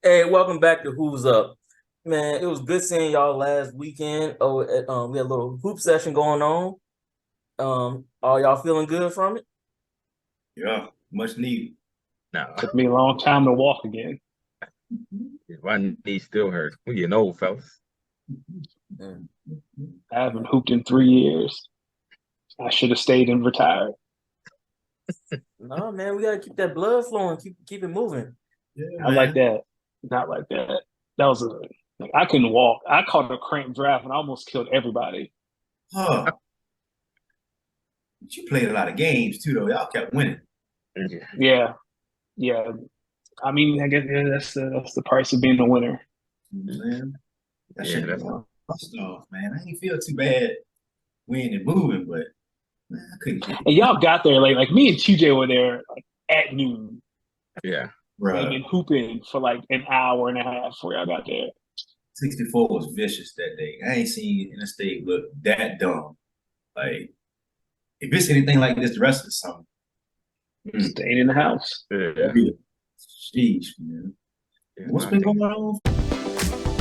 Hey, welcome back to Who's Up. Man, it was good seeing y'all last weekend. We had a little hoop session going on. Are y'all feeling good from it? Yeah, much needed. No, Took me a long time to walk again. my knee still hurt. We getting old, fellas. Mm. I haven't hooped in 3 years. I should have stayed and retired. No, man, we gotta keep that blood flowing, keep it moving. Yeah, I like man. that. Not like that. That was like I couldn't walk. I caught a cramp draft and I almost killed everybody. Huh. But you played a lot of games too, though. Y'all kept winning. Yeah, Yeah, yeah. I mean, I guess that's the price of being a winner. You know what I'm saying? That yeah, shit You that's know? bust off, man. I didn't feel too bad winning and moving, but man, I couldn't get And y'all got there late. Like me and TJ were there like at noon. yeah. We had bruh. been hooping for like an hour and a half before y'all got there. 64 was vicious that day. I ain't seen Interstate look that dumb. Like, if it's anything like this the rest of the summer, mm, Staying in the house. Yeah, sheesh, man. yeah. What's No, I been think going on?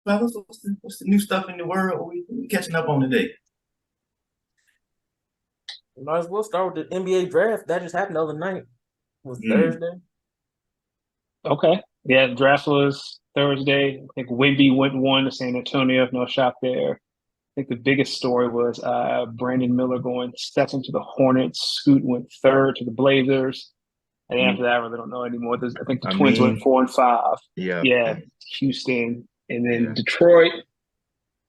What's the new stuff in the world we catching up on today? Might as well start with the NBA draft. That just happened the other night. It was Mm. Thursday. Okay. Yeah, draft was Thursday. I think Wemby went one to San Antonio. No shot there. I think the biggest story was Brandon Miller going second to the Hornets. Scoot went third to the Blazers. And Mm. after that, I really don't know anymore. I think the I Twins went mean, 4 and 5. yeah, Yeah, Houston. And then yeah. Detroit.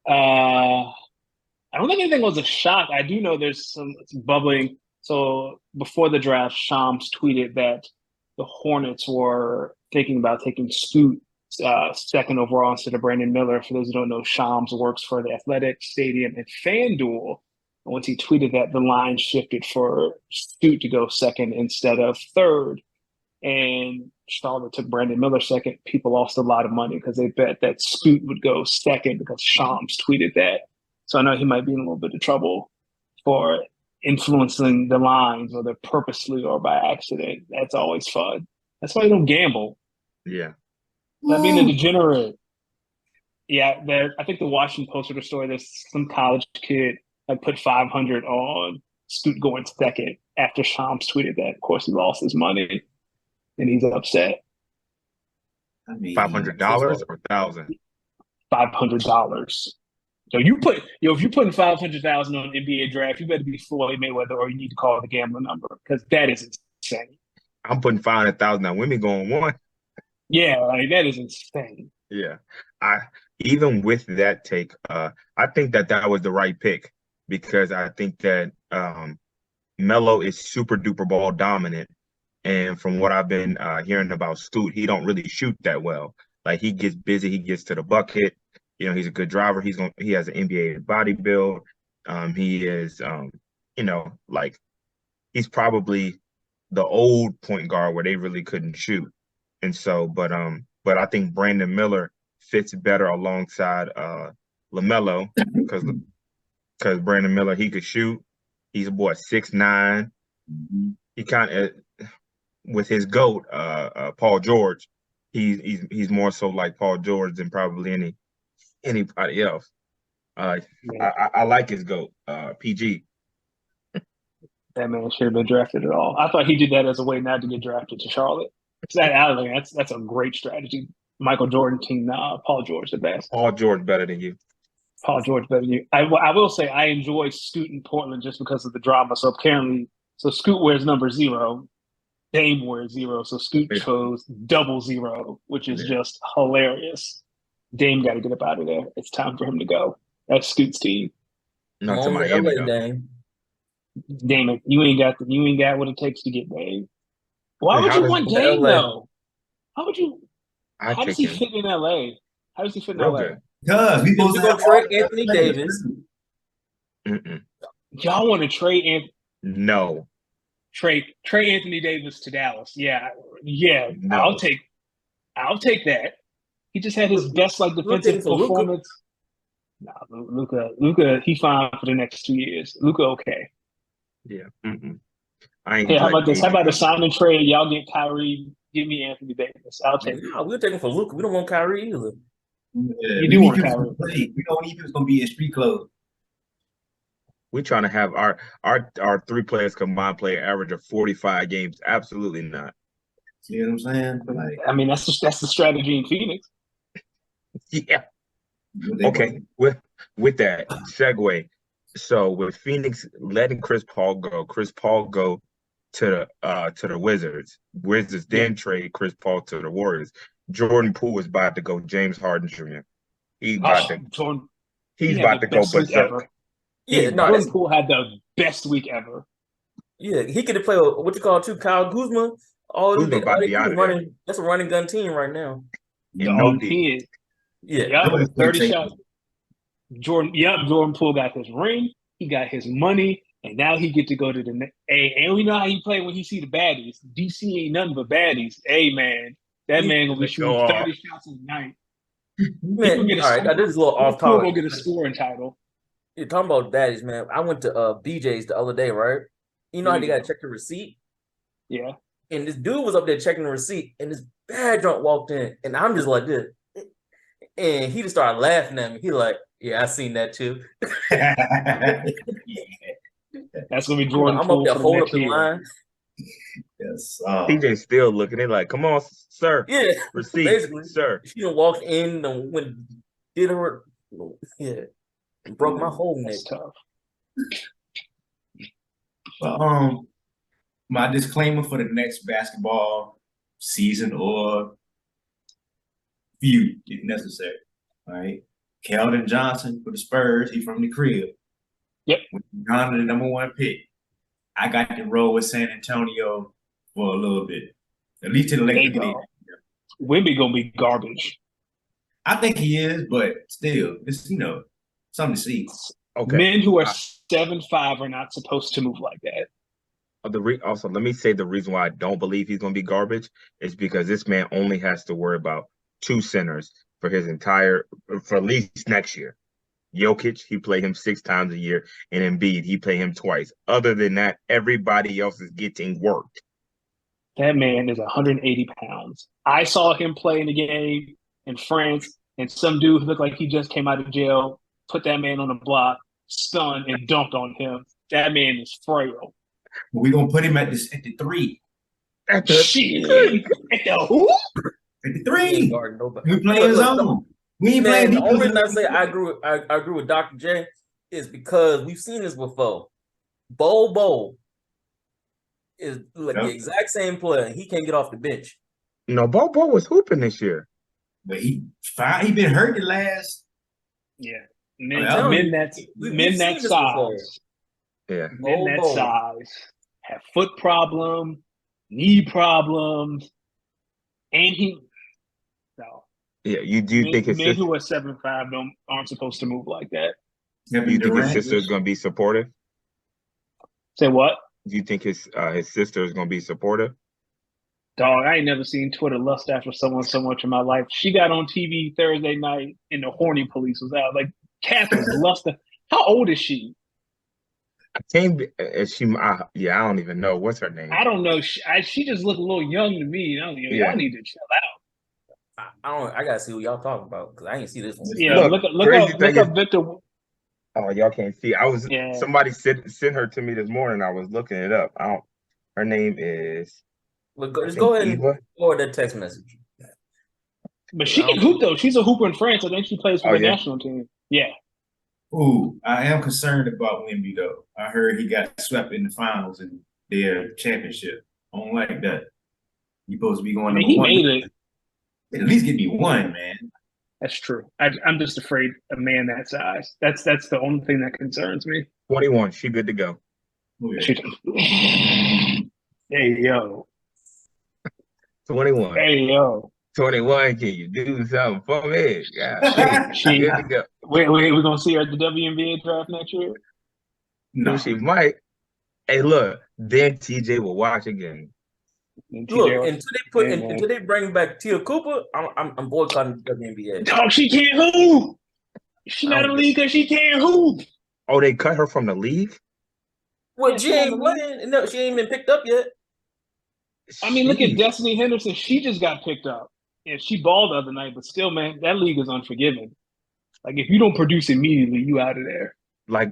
I don't think anything was a shock. I do know there's some bubbling. So before the draft, Shams tweeted that the Hornets were thinking about taking Scoot second overall instead of Brandon Miller. For those who don't know, Shams works for the Athletic Stadium and FanDuel. And once he tweeted that, the line shifted for Scoot to go second instead of third. And Charlotte took Brandon Miller second. People lost a lot of money because they bet that Scoot would go second because Shams tweeted that. So I know he might be in a little bit of trouble for influencing the lines, whether purposely or by accident. That's always fun. That's why you don't gamble. Yeah. That being a Woo! degenerate. Yeah, I think the Washington Post wrote a story. There's some college kid like put 500 on Scoot going second after Shams tweeted that. Of course, he lost his money and he's upset. I Five mean, hundred first of dollars all, or 1,000. $500. So if you putting 500,000 on an NBA draft, you better be Floyd Mayweather, or you need to call the gambling number because that is insane. I'm putting 500,000 on women going one. Yeah, like that is insane. Yeah. I even with that take, I think that was the right pick because I think that Melo is super duper ball dominant. And from what I've been hearing about Scoot, he don't really shoot that well. Like he gets busy, he gets to the bucket. He's a good driver. He has an NBA body build. He is like he's probably the old point guard where they really couldn't shoot. And so, but I think Brandon Miller fits better alongside LaMelo because Brandon Miller he could shoot. He's a boy 6'9". mhm. He kind of with his goat, Paul George, he's more so like Paul George than probably anybody else. Uh, I, Man, I like his goat, PG. that man should have been drafted at all. I thought he did that as a way not to get drafted to Charlotte. I think that's a great strategy. Michael Jordan team, nah, Paul George the best. Paul George better than you. Paul George better than you. I will say I enjoy Scoot in Portland just because of the drama. So apparently, so Scoot wears number zero. Dame wears zero. So Scoot Yeah, chose double zero, which is yeah. just hilarious. Dame got to get up out of there. It's time for him to go. That's Scoot's team. Come Not to on to Miami LA, though. Dame. Damn it, you ain't got what it takes to get Dame. Why Wait, would how you does want Come to Dame LA. though? How would you? I How does take he him fit in LA? How does he fit in real LA? good? Because we Because supposed we're to have gonna all trade the best Anthony players, Davis. man. Mm-mm. Y'all want to No, trade Anthony Davis to Dallas? Yeah, yeah. no. I'll take that. He just had his best like We're gonna take it defensive for Luca. performance. Nah, Luca, he fine for the next 2 years. Luca, okay. Yeah. I ain't Hey, how like about this? How AD. about the sign and trade? Y'all get Kyrie, give me Anthony Davis. I'll take it. Nah, we're taking for Luka. We don't want Kyrie either. Yeah, You we do need want people Kyrie. to play. We don't need people gonna be in street clothes. We trying to have our 3 players combined play an average of 45 games. Absolutely not. See what I'm saying? Like, I mean, that's the strategy in Phoenix. Yeah. what they Okay. With that segue, so with Phoenix letting Chris Paul go to the Wizards. Wizards then trade Chris Paul to the Warriors. Jordan Poole is about to go James Harden Jr. He's about to Jordan, he's he had about the to go best week berserk. ever. Yeah, no, Jordan that's, Poole had the best week ever. yeah, he could have played with what you call too, Kyle Kuzma. Kuzma about to be out of there. running. That's a running gun team right now. And no D. He is. Yeah, Yep, 30 shots. Jordan Poole got his ring, he got his money, and now he get to go to the and we know how he play when he see the baddies. DC ain't nothing but baddies. Hey man, that man gonna be shooting Go 30 shots a night. man. All right, now this is a little off Poole topic. gonna get a scoring title. You're talking about daddies, man. I went to BJ's the other day, right? You know how they gotta check the receipt? Yeah. And this dude was up there checking the receipt, and this bad drunk walked in, and I'm just like this. And he just started laughing at me. He like, yeah, I seen that too. That's gonna be Jordan I'm Poole up there for the holding next up in year. line. Yes. TJ still looking at like, come on, sir. Yeah, Receipt, basically. sir. She done walked in and went did her, yeah, and broke my whole neck. That's tough. But, my disclaimer for the next basketball season or feud, if necessary. All right. Keldon Johnson for the Spurs. He from the crib. Yep. Gone to the #1 pick. I got to roll with San Antonio for a little bit. At least to the There Lakers. you go. Wemby gonna be garbage. I think he is, but still, it's something to see. Okay. Men who are 7'5" are not supposed to move like that. Also, let me say the reason why I don't believe he's going to be garbage is because this man only has to worry about 2 centers for at least next year. Jokic, he play him 6 times a year, and Embiid, he play him twice. Other than that, everybody else is getting worked. That man is 180 pounds. I saw him play in a game in France, and some dude who looked like he just came out of jail put that man on the block, spun, and dunked on him. That man is frail. We're gonna put him at the 3. At the Shit. At the who? At the He 3. ain't guarding nobody. We playing Look, zone. We ain't man, playing the only reason I defense. say I agree with Dr. J is because we've seen this before. Bo is like the exact same player. He can't get off the bench. No, Bobo was hooping this year. But he been hurt the last. Yeah. Well, Men that we've men seen that this before. size. Yeah. Men that Bo. size have foot problems, knee problems, and no. Yeah. You do think his Men sister, who are 7'5" aren't supposed to move like that. Kevin you think his Durant sister is was- going to be supportive? Say what? Do you think his sister is going to be supportive? Dog, I ain't never seen Twitter lust after someone so much in my life. She got on TV Thursday night and the horny police was out. Like, Cass was lusting. How old is she? I can't. Yeah, I don't even know what's her name. I don't know. She just looked a little young to me. Y'all need to chill out. I gotta see what y'all talking about because I ain't see this one. Yeah, Look, look crazy up thing is- Victor. Oh, y'all can't see. Yeah. Somebody sent her to me this morning. I was looking it up. Her name is. Look, I just think go ahead and Eva. forward that text message. But she can hoop though. She's a hooper in France. I think she plays for Oh, the yeah? national team. Yeah. Ooh, I am concerned about Wemby though. I heard he got swept in the finals in their championship. I don't like that. You supposed to be going I mean, number he 1. made it. At least give me 1, man. That's true. I'm just afraid a man that size. That's the only thing that concerns me. 21. She good to go. Oh, yeah. Hey yo. 21. Hey yo. 21. Can you do something for me? Yeah. She Good to go. we're gonna see her at the WNBA draft next year. No. She might. Hey, look. Then TJ will watch again. And Look, TJ until they bring back Tia Cooper, I'm boycotting the WNBA. dog, she can't hoop. She's not in the league because she can't hoop. Oh, they cut her from the league? Well, Yeah, she she's not ain't in the league. playing. No, she ain't been picked up yet. I mean, look at Sheesh. Destiny Henderson. She just got picked up. And she balled the other night, but still, man, that league is unforgiving. Like, if you don't produce immediately, you out of there. Like,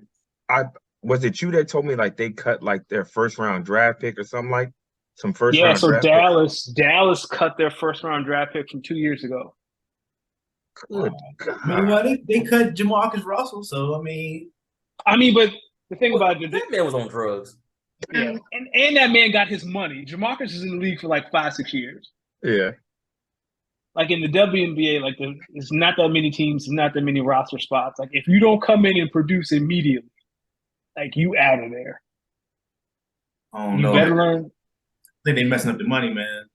was it you that told me like they cut like their first round draft pick or something, like some first Yeah, round so draft Dallas cut their first round draft pick from 2 years ago. pick? Good Meanwhile, God. they cut Jamarcus Russell, so I mean, But the thing about it, That man was on drugs. yeah, and that man got his money. Jamarcus is in the league for like 5-6 years. Yeah. Like in the WNBA, like there's not that many teams, there's not that many roster spots. Like if you don't come in and produce immediately, like you out of there. I don't You know. better I learn. think they messing up the money, man.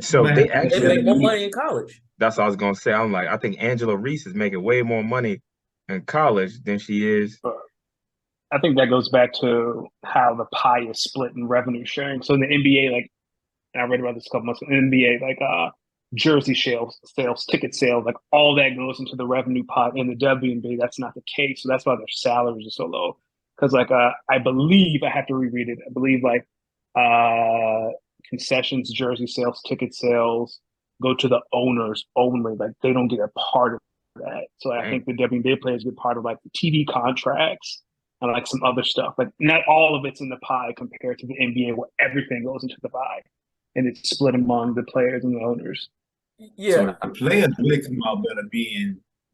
So Man, they They actually, make more money in college. that's what I was gonna say. I'm like, I think Angela Reese is making way more money in college than she is. I think that goes back to how the pie is split in revenue sharing. So in the NBA, like, and I read about this a couple months ago, in the NBA, like jersey sales, ticket sales, like all that goes into the revenue pot. In the WNBA, that's not the case. So that's why their salaries are so low. Because like I believe, I have to reread it. I believe like concessions, jersey sales, ticket sales go to the owners only. Like they don't get a part of that. So I think the WNBA players get part of like the TV contracts and like some other stuff. Like not all of it's in the pie compared to the NBA where everything goes into the pie and it's split among the players and the owners. Yeah, So the players really come out better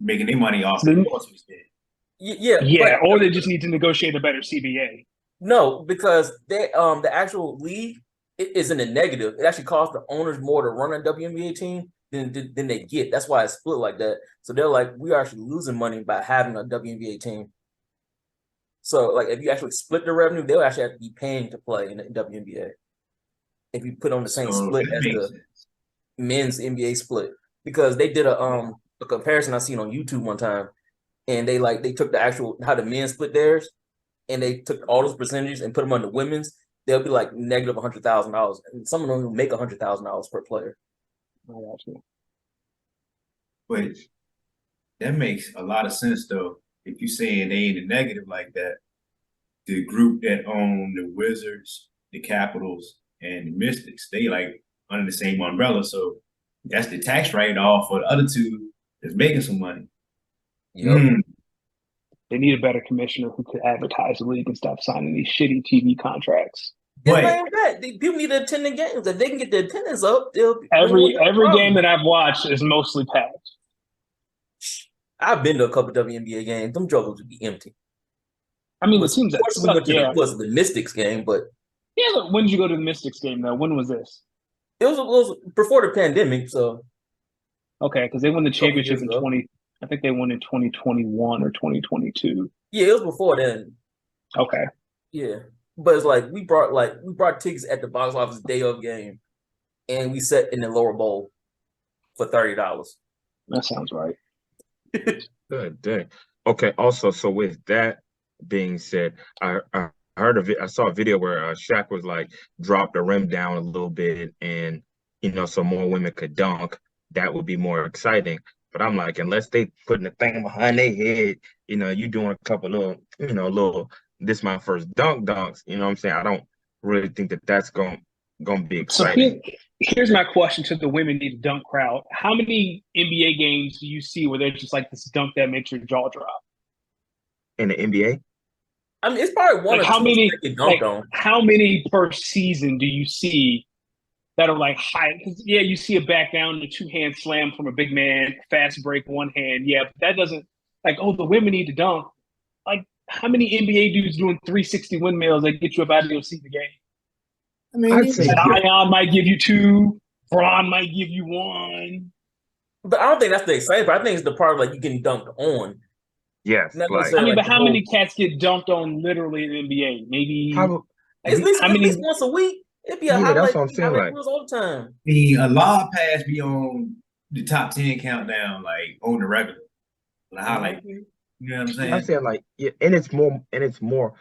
making their money off the lawsuits. Yeah, but or they just need to negotiate a better CBA. no, because the actual league is in the negative. It actually costs the owners more to run a WNBA team than they get. That's why it's split like that. So they're like, we are actually losing money by having a WNBA team. So like, if you actually split the revenue, they'll actually have to be paying to play in the WNBA. If you put on the same split as the men's NBA split, because they did a comparison I seen on YouTube one time, and they took the actual how the men split theirs, and they took all those percentages and put them on the women's. They'll be like negative $100,000, and some of them will make $100,000 per player. But that makes a lot of sense though. If you're saying they in the negative like that, the group that own the Wizards, the Capitals, and the Mystics, they like under the same umbrella. So that's the tax write-off for the other two that's making some money. Yep. They need a better commissioner who could advertise the league and stop signing these shitty TV contracts. It's not even that. People need to attend the games. If they can get the attendance up, they'll every game that I've watched is mostly packed. I've been to a couple WNBA games. Them jokers would be empty. I mean, it seems that it was the Mystics game, but yeah. When did you go to the Mystics game though? When was this? It was before the pandemic, so okay, because they won the championship in 20. I think they won in 2021 or 2022. Yeah, it was before then. Okay. Yeah, but it's like we brought tickets at the box office day of game, and we sat in the lower bowl for $30. That sounds right. Good day. Okay. Also, so with that being said, I heard of it. I saw a video where Shaq was like dropped the rim down a little bit, and so more women could dunk. That would be more exciting. But I'm like, unless they putting the thing behind their head, you doing a couple little, this is my first dunks. You know what I'm saying? I don't really think that's gonna be exciting. So here's my question to the women need to dunk crowd: how many NBA games do you see where they're just like this dunk that makes your jaw drop? In the NBA? I mean, it's probably one like or how two many dunked on. How many per season do you see that are like high? Because yeah, you see a back down, the two-hand slam from a big man, fast break, one hand. Yeah, but that doesn't the women need to dunk. Like how many NBA dudes doing 360 windmills that get you up out of your seat the game? I mean, Zion might give you 2, Bron might give you 1. But I don't think that's the exciting part. I think it's the part of you getting dunked on. Yes. But how many cats get dunked on literally in the NBA? Maybe at least once a week. It'd be a highlight. That's what I'm saying. Like all the time. A lob pass be on the top 10 countdown, like on the regular. Like highlight. You know what I'm saying? I said and it's more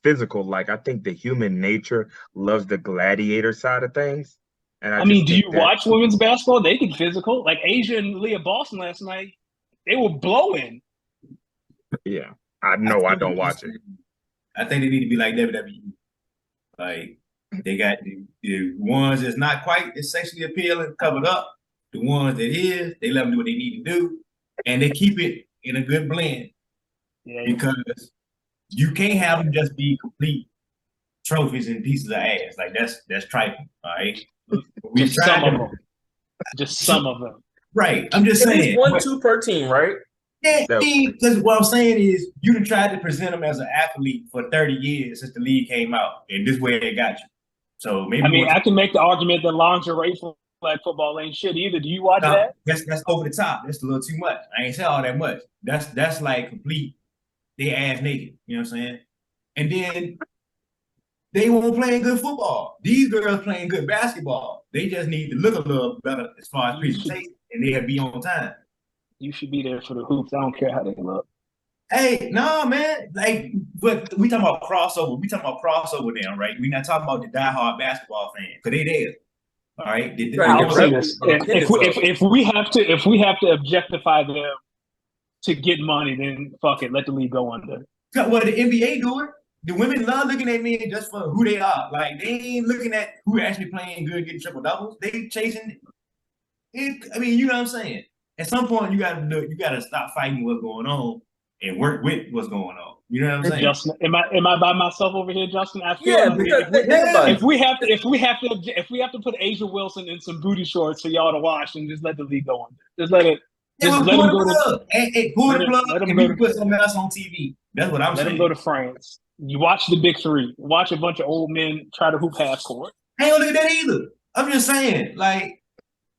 physical. Like I think the human nature loves the gladiator side of things. And I mean, do you watch women's basketball? They get physical. Like Asia and Leah Boston last night, They were blowing. Yeah, I know. I don't watch it. I think they need to be like WWE. Like they got the ones that's not quite as sexually appealing covered up. The ones that is, they let them do what they need to do, and they keep it in a good blend Yeah, because you can't have them just be complete trophies and pieces of ass. Like that's trifling. All right, we just some tried of to, them. Just some of them. right. I'm just At least saying. one, But- two per team, right? Yeah, No. because what I'm saying is you done tried to present them as an athlete for 30 years since the league came out, and this way it got you. So maybe I mean, I can make the argument that lingerie for flag football ain't shit either. Do you watch no, that? that's over the top. That's a little too much. I ain't say all that much. That's like complete. They ass naked. You know what I'm saying? And then they won't playing good football. These girls playing good basketball. They just need to look a little better as far as presentation, and they'll be on time. You should be there for the hoops. I don't care how they look. Hey, no, man. Like, but we talking about crossover. We talking about crossover now, right? We not talking about the diehard basketball fan because they there. All right. Right, I'll yeah, say right. this: Yeah, if we have to objectify them to get money, then fuck it, let the league go under. What the NBA doing? The women love looking at men just for who they are. Like they ain't looking at who actually playing good, getting triple doubles. They chasing it. I mean, you know what I'm saying? At some point, you gotta stop fighting what's going on and work with what's going on. You know what I'm saying? Justin, am I by myself over here, Justin? I feel Yeah, like because if we, think about it. if we have to put Asia Wilson in some booty shorts for y'all to watch and just let the league go under. Just let it. Yeah, Just well, let pull them the go to. plug. Hey, pull the plug, let 'em and go we to- can put something else on TV. That's what I'm Let saying. them go to France. You watch the big three. Watch a bunch of old men try to hoop half court. I ain't gonna look at that either. I'm just saying, like,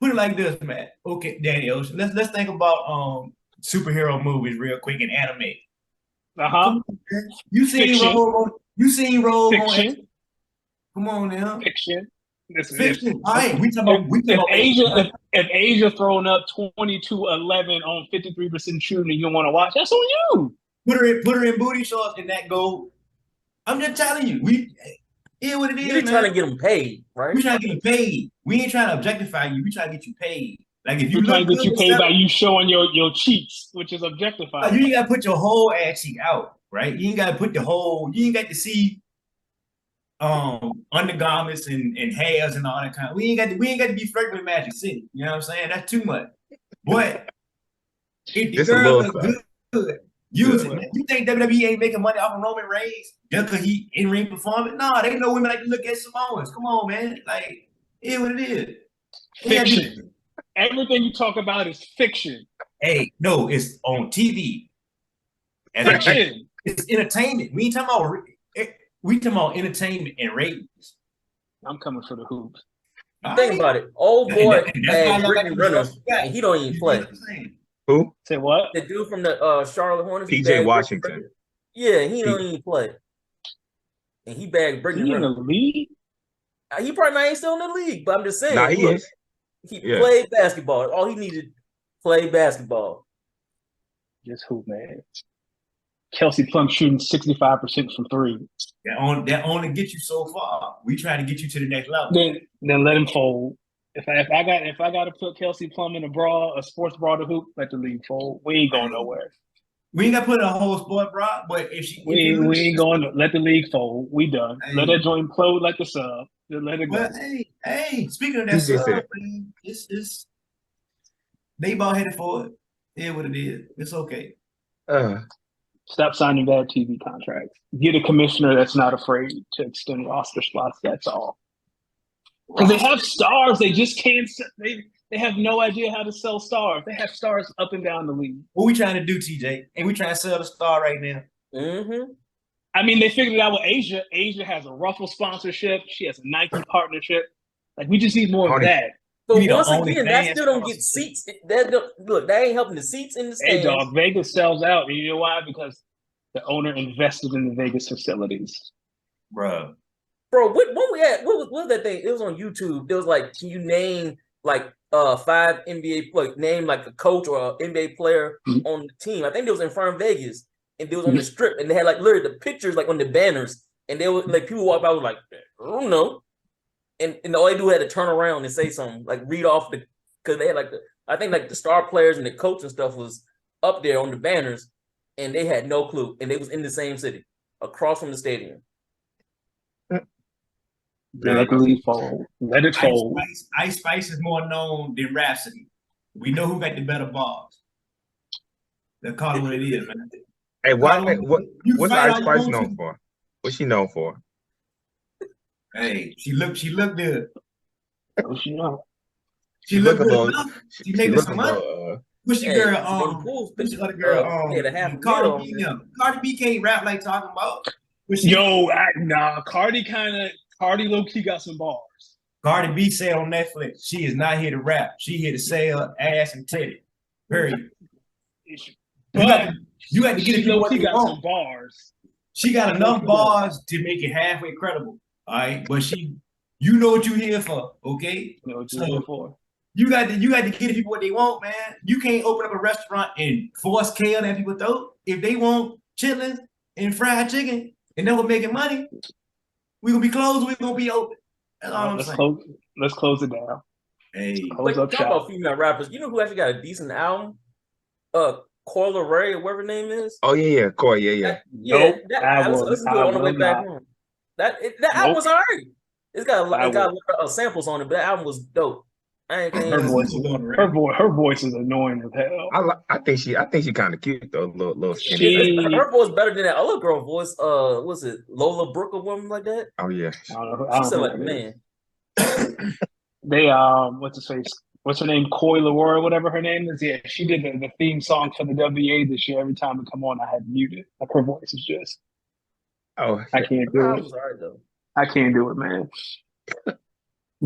put it like this, man. Okay, Danny Ocean. Let's think about superhero movies real quick and anime. Uh-huh. You seen Fiction. Rogue? You seen Rogue? Fiction. Come on now. Fiction. Listen, Fiction. All right, we talking about if Asia throwing up 22-11 on 53% shooting and you don't want to watch, that's on you. put her in booty shorts and that go. I'm just telling you, what it is, You're man. trying to get them paid, right? We trying to get you paid. We ain't trying to objectify you. We trying to get you paid. Like if you We're trying look to get you good, paid by you showing your cheeks, which is objectifying. you ain't gotta put your whole ass cheek out, right? You ain't gotta put the whole. You ain't got to see undergarments and hairs and all that kind of. We ain't got to be flirting with Magic City. You know what I'm saying? That's too much. But if the It's a girl little look good, use it. Man. You think WWE ain't making money off of Roman Reigns just because he in ring performing? No, they know women like to look at Samoans. Come on, man. Like, it is what it is. Fiction. Everything you talk about is fiction. Hey, no, it's on TV. And Fiction. it's entertainment. We ain't talking about. We talking about entertainment and ratings. I'm coming for the hoops. Think about it. Old boy And that's why I had love Brittany that Renner, you got. and he don't even You play. know what I'm saying? Who? Say what? The dude from the Charlotte Hornets, he PJ bagged Brittany Washington. Renner. Yeah, he don't even play, and he bagged Brittany He in the Renner. league? He probably not even still in the league, but I'm just saying. Nah, he look, is. He Yeah. played basketball. All he needed, play basketball. Just hoop, man. Kelsey Plum shooting 65% from three. That only get you so far. We trying to get you to the next level. Then let him fold. If I got to put Kelsey Plum in a sports bra to hoop, let the league fold. We ain't going nowhere. We ain't got to put a whole sport bra, but if she, We ain't going to let the league fold. We done. Hey. Let that joint implode like the sub. Just let it go. Well, hey, speaking of that He just stuff, said- man, it's they ball headed for it. Yeah, what it is. It's okay. Stop signing bad TV contracts. Get a commissioner that's not afraid to extend roster spots. That's all. Because they have stars, they just can't. They have no idea how to sell stars. They have stars up and down the league. What we trying to do, TJ? And we trying to sell the star right now. Mm-hmm. I mean, they figured it out with Asia. Asia has a Ruffle sponsorship. She has a Nike partnership. Like, we just need more of Honey. that. But We need once an again, that OnlyFans still don't get sponsorship. seats. Look, that ain't helping the seats in the Hey, stands. dog, Vegas sells out. And you know why? Because the owner invested in the Vegas facilities. Bruh. Bro, what we had? What was that thing? It was on YouTube. It was like, can you name like 5 NBA like name like a coach or an NBA player Mhm. on the team? I think it was in front of Vegas, and it was on the strip, and they had like literally the pictures like on the banners, and they were like people walk by was like, I don't know, and all they do had to turn around and say something like read off the because they had like I think like the star players and the coach and stuff was up there on the banners, and they had no clue, and they was in the same city, across from the stadium. Let the league fold. Let it fold. Ice Spice is more known than Rhapsody. We know who got the better bars. Let's call it what it is, man. Hey, what's fight Ice all you Spice want known to. for? What's she known for? Hey, she looked good. You know. She looked a good little. enough. She making look a some money. little. What's your Hey, girl? them pools, What's the other girl? paid a half a mil Cardi on B. that. Cardi B can't rap like talking about. Cardi low key got some bars. Cardi B said on Netflix, she is not here to rap. She here to sell ass and titty. Period. But you got to get people what they got want. some bars. She got enough bars to make it halfway credible. All right, but you know what you're here for, okay? You know what you're here for. You got to get people what they want, man. You can't open up a restaurant and force kale at people throat. If they want chitlins and fried chicken and they were making money, we're gonna be closed. We're gonna be open. That's all I'm saying. Let's close it down. Hey, But talk about female rappers. You know who actually got a decent album? Coyle Ray or whatever her name is. Oh yeah, Corey, yeah. I listened to it on the way back home. That album was alright. It's got a lot of samples on it, but that album was dope. Her voice is annoying as hell. I think she kind of cute though, little skinny. Her voice better than that other girl voice. Was it Lola Brooke or woman like that? Oh yeah, she sounded like a man. They what's his face? What's her name? Coy Leroy or whatever her name is. Yeah, she did the theme song for the WA this year. Every time it come on, I had muted. Like her voice is just. Oh, I can't do it. Sorry though. I can't do it, man. Did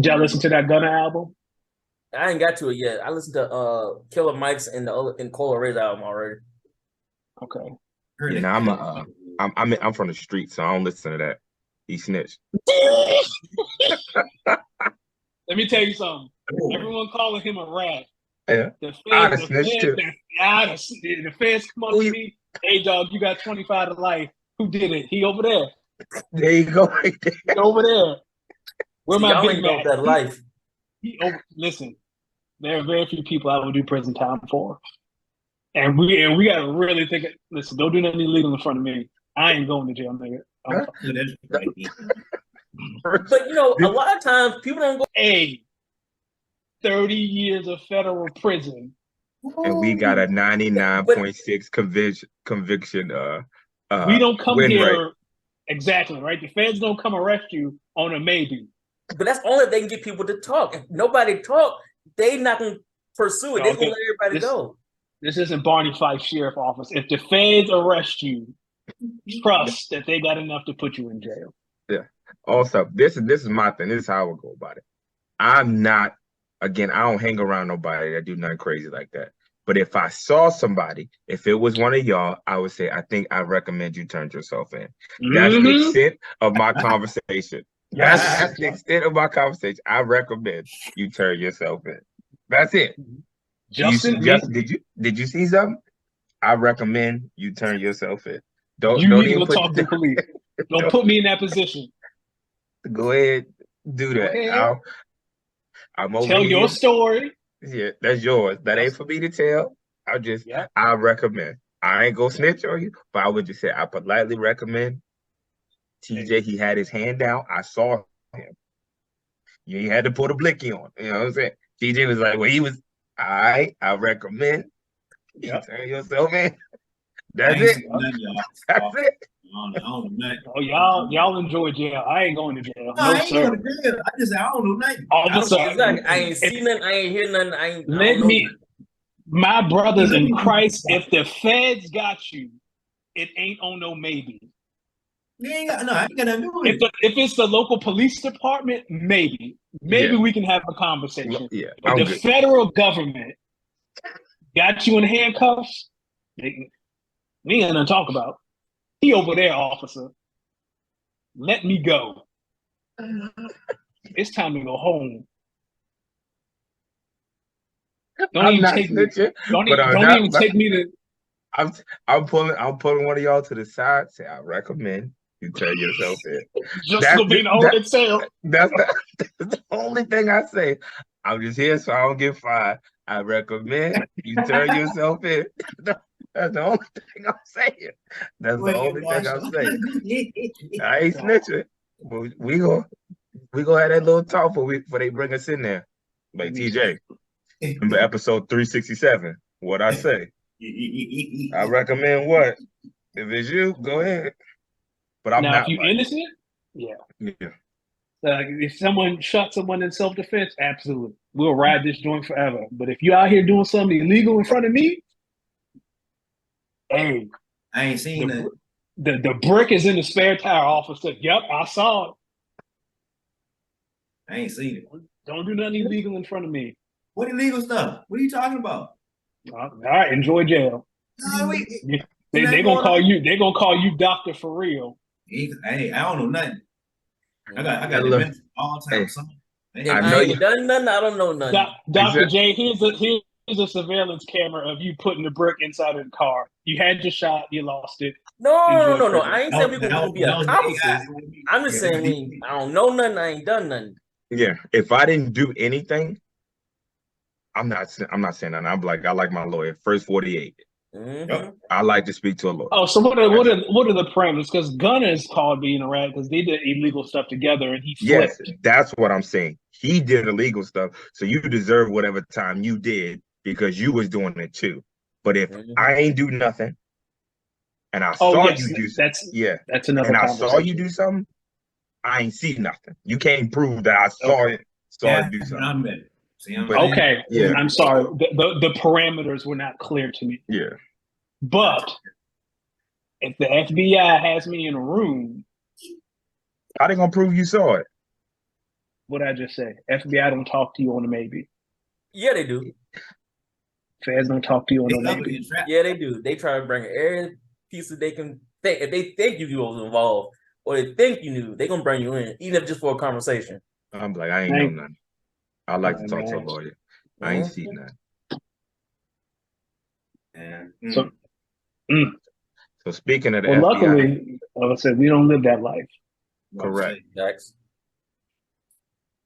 y'all listen to that Gunna album? I ain't got to it yet. I listened to Killer Mike's and Coyle Ray's album already. Okay. Yeah, I'm from the street, so I don't listen to that. He snitched. Let me tell you something. Everyone calling him a rat. Yeah. The feds come up to me. Hey, dog, you got 25 to life. Who did it? He over there. There you go. Right there. He over there. Where my y'all big ain't man? know that life. Listen, there are very few people I would do prison time for. And we got to really think. Listen, don't do nothing illegal in front of me. I ain't going to jail, nigga. But you know, a lot of times people don't go. 30 years of federal prison, and we got a 99.6 conviction. We don't come here rate. exactly right. The feds don't come arrest you on a maybe. But that's only if they can get people to talk. If nobody talk, they not gonna pursue it. They're gonna let everybody go. This isn't Barney Fife Sheriff Office. If the feds arrest you, trust that they got enough to put you in jail. Yeah. Also, this is my thing. This is how I would go about it. I'm not. Again, I don't hang around nobody that do nothing crazy like that. But if I saw somebody, if it was one of y'all, I would say, I think I recommend you turn yourself in. That's the extent of my conversation. That's the extent of my conversation. I recommend you turn yourself in. That's it. Did you see something? I recommend you turn yourself in. Don't even talk to the police. Don't put me in that position. Go ahead, do that. I'm over tell your story. Yeah, that's yours. That ain't for me to tell. I recommend. I ain't gonna snitch on you, but I would just say I politely recommend. TJ, he had his hand down. I saw him. You had to put a blicky on. You know what I'm saying? TJ was like, well, he was all right. I recommend. You turn yourself in. That's it. That's it. Oh, y'all enjoy jail. I ain't going to jail. No, I ain't going to jail. I don't know nothing. All of a sudden, I ain't seen nothing. I ain't hear nothing. My brothers in Christ, if the feds got you, it ain't on no maybe. I ain't got nothing to do with it. If it's the local police department, maybe we can have a conversation. Yeah, but the federal government got you in handcuffs. We ain't gonna talk about. He over there, officer. Let me go. It's time to go home. Don't even take me to. I'm pulling one of y'all to the side. Say I recommend you turn yourself in. Just to be in the That's the only thing I say. I'm just here so I don't get fired. I recommend you turn yourself in. That's the only thing I'm saying. That's the only thing I'm saying. I ain't snitching. But we go have that little talk before they bring us in there. Like TJ, remember episode 367? What I say? I recommend what? If it's you, go ahead. But I'm now, not. if you Like, innocent, yeah. yeah. Like if someone shot someone in self-defense, absolutely, we'll ride this joint forever. But if you out here doing something illegal in front of me, hey, I ain't seen that. the brick is in the spare tire. Officer, yep, I saw it. I ain't seen it. Don't do nothing illegal in front of me. What illegal stuff? What are you talking about? All right, enjoy jail. No, wait. They gonna call you. They gonna call you doctor for real. Hey, I don't know nothing. I got Hey, look. dementia all the time. Hey. Son. If I I, know ain't you- done nothing, I don't know nothing. Dr. J, here's a surveillance camera of you putting the brick inside of the car. You had your shot, you lost it. No. Enjoy I ain't saying we gonna be accomplices. I'm just saying I don't know nothing. I ain't done nothing. Yeah. If I didn't do anything, I'm not saying that. I'm like, I like my lawyer. First 48. Mhm. I like to speak to a lawyer. Oh, so what are the parameters? Because Gunner is called being a rat because they did illegal stuff together and he Yes, flipped. that's what I'm saying. He did illegal stuff, so you deserve whatever time you did because you was doing it too. But if I ain't do nothing, and I saw you do, that's another and I conversation. saw you do something, I ain't see nothing. You can't prove that I saw it. Yeah, do something. I'm in. See, I'm But- in. Okay, Yeah. I'm sorry. The parameters were not clear to me. Yeah, But if the FBI has me in a room, how they gonna prove you saw it? what I just say, FBI don't talk to you on a maybe. Yeah, they do. Feds don't talk to you on They a cover maybe. your trap. Yeah, they do. They try to bring every piece that they can think. If they think you was involved or they think you knew, they gonna bring you in, even if just for a conversation. I'm like, I ain't know nothing. I like to talk to a Man. lawyer. I ain't seen nothing. Yeah. So, So speaking of the well, FBI, luckily, like I said, we don't live that life. correct. Facts.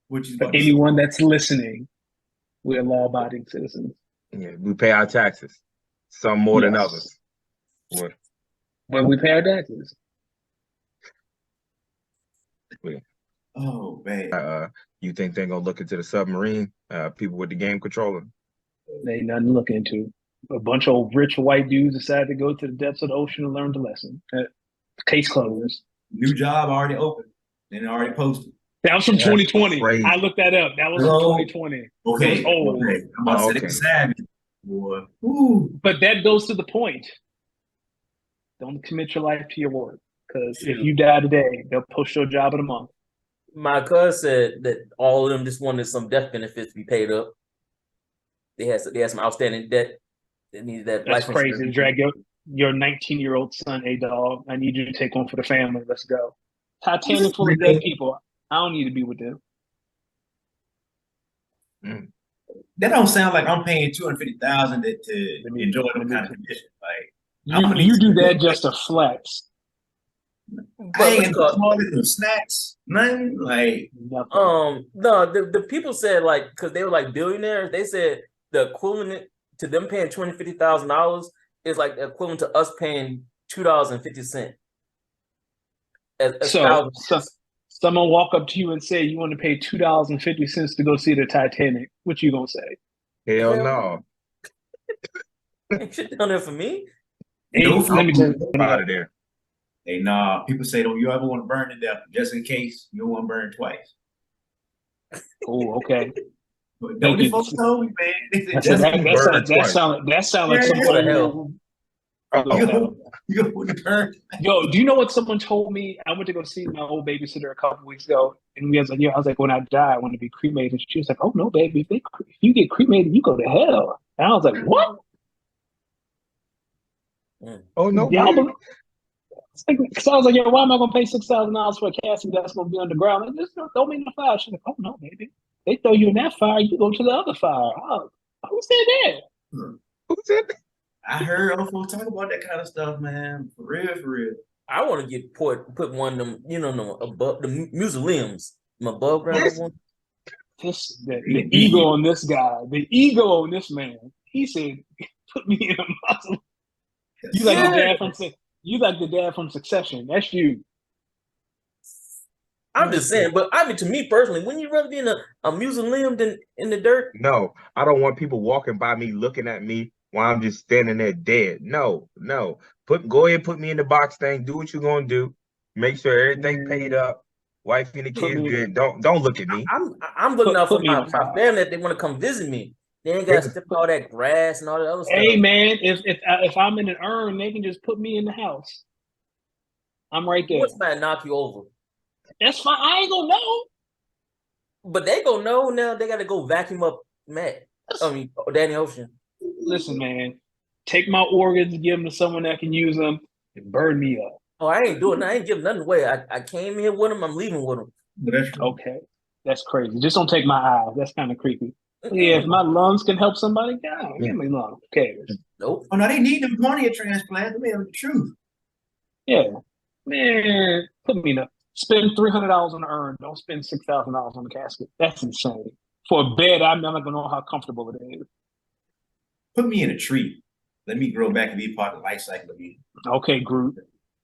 What you For about to say? anyone that's listening, we're law-abiding citizens. Yeah, we pay our taxes, some more than Yes. others. What? When we pay our taxes. Oh man. You think they're gonna look into the submarine? People with the game controller. There ain't nothing to look into. A bunch of rich white dudes decided to go to the depths of the ocean and learn the lesson. Case closed. New job already open and already posted. That was from That's 2020. crazy. I looked that up. That was from Oh. 2020. Okay. old. Okay. I'm about to say they can savage. Boy. Ooh. But that goes to the point. Don't commit your life to your work. Because if you die today, they'll post your job in a month. My cousin said that all of them just wanted some death benefits to be paid up. They had some outstanding debt. They needed that. That's life crazy. insurance. Drag your 19-year-old son, hey dog, I need you to take one for the family. Let's go. Titanic full of dead people. I don't need to be with them. That don't sound like I'm paying $250,000 to enjoy them kind of condition. Like You do that just to flex. I ain't getting no snacks, nothing. Like Nothing. No, the people said like because they were like billionaires. They said the equivalent to them paying $250,000 is like the equivalent to us paying $2.50. So someone walk up to you and say you want to pay $2.50 to go see the Titanic. What you gonna say? Hell Hell no. Ain't shit down there for me. Hey, No let me tell you. Out of there. hey, nah. People say, don't you ever want to burn to death? Just in case you don't want to burn twice. Oh, okay. But don't these folks told me, man? They said, just in case. That sound like some Go to hell. You want to burn? Yo, do you know what someone told me? I went to go see my old babysitter a couple weeks ago, and we was like, "Yeah." I was like, "When I die, I want to be cremated." And she was like, "Oh no, baby! If you get cremated, you go to hell." And I was like, "What?" Oh no. Y'all believe? So I was like, "Yo, why am I gonna pay $6,000 for a casket that's gonna be underground? Like, just throw me in the fire." She's like, "Oh no, baby! They throw you in that fire, you go to the other fire." Oh, who said that? Who said that? I heard other folks talk about that kind of stuff, man. For real, for real. I want to get put one of them, them above the mausoleums, them above ground one. the ego in this guy, the ego in this man. He said, "Put me in a muscle." You like the dad from Succession. That's you. I'm just saying, but I mean, to me personally, wouldn't you rather be in a mausoleum than in the dirt? No, I don't want people walking by me looking at me while I'm just standing there dead. No. Go ahead, put me in the box thing. Do what you're gonna do. Make sure everything paid up. Wife and the kids good. Don't look at me. I'm looking out for me in my a box. family that they want to come visit me. They ain't got to step all that grass and all that other stuff. Hey man, if I'm in an urn, they can just put me in the house. I'm right there. What's might knock you over? That's fine. I ain't gonna know. But they gonna know now. They got to go vacuum up Danny Ocean. Listen, man, take my organs, give them to someone that can use them, and burn me up. Oh, I ain't doing that. I ain't giving nothing away. I came here with them. I'm leaving with them. But that's true. Okay, that's crazy. Just don't take my eyes. That's kind of creepy. Yeah, if my lungs can help somebody, God, give me lungs. Who cares? Nope. Oh no, they need them cornea transplants. I mean, the truth. Yeah, man, put me in a spend $300 on the urn. Don't spend $6,000 on the casket. That's insane. For a bed, I'm not gonna know how comfortable it is. Put me in a tree. Let me grow back and be part of the life cycle of me. Okay, Groot.